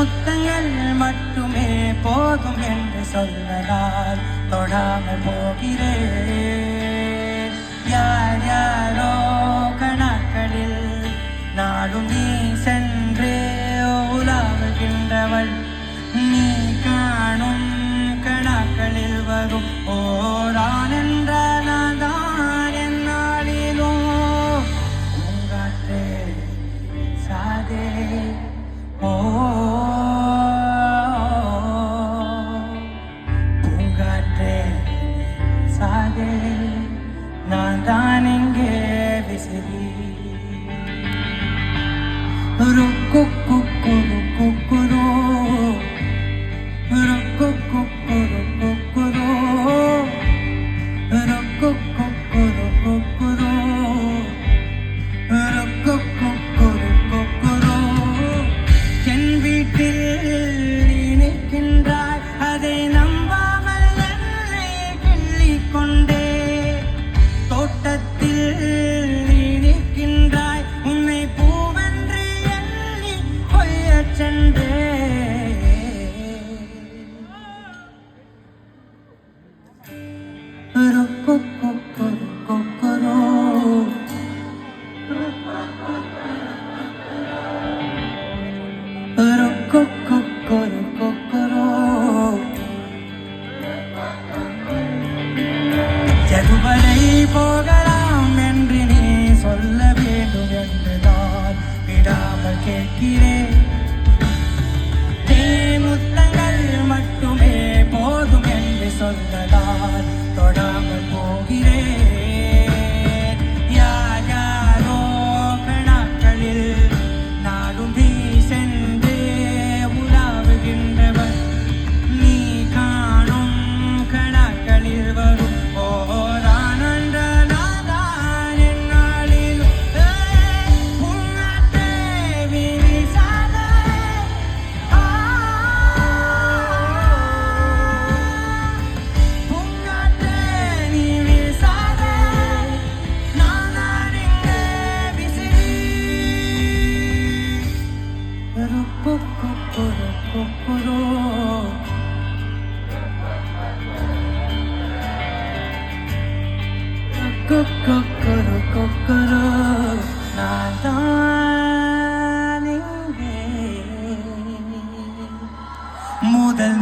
முத்தங்கள் மட்டுமே போதும் என்று சொல்வதால் தொடாமல் போகிறேன். யார் யாரோ கணக்களில் நாடும் நீ சென்றே உலாவுகின்றவள். நீ காணும் கணக்களில் வரும் ஓரான் என்ற நான் தான் என்னாளிலும் பூங்காற்றே சாதே. ஓ பூங்காற்றே சாதே, நான் தான் இங்கே விசிறி. ருக்குக்குரு குக்குரு ருக்குக்குரு குக்குரு ருக்குக்குரு குக்குரு ருக்குக்குரு குக்குரு. என் வீட்டில் நீ நிற்கின்றாய், அதை நம்பாமல் என்னை கிள்ளிக் கொண்டே. தோட்டத்தில் நீ நிற்கின்றாய், உன்னை பூவென்று எண்ணி கொய்யச் சென்றே. ருக்குக்குரு குக்குரு ருக்குக்குரு குக்குரு. எதுவரை போகலாம் என்று நீ சொல்ல வேண்டும் என்றுதான் விடாமல் கேட்கிறேன். தேமுத்தங்கள் மட்டுமே போதும் என்று சொல்வதால் தொடாமல் போகிறேன். யார் யாரோ கணக்களில் நாடும் நீ சென்றே உலாவுகின்றவர். நீ காணும் கணக்களில் வரும் ஓரான் என்ற நான் தான் என்னாளிலும் பூங்காற்றே வீசாதே. பூங்காற்றே நீ வீசாதே, நான் தான் இங்கே விசிறி. ருக்குக்குரு குக்குரு ருக்குக்குரு குக்குரு, நான் தான் இங்கே முதல்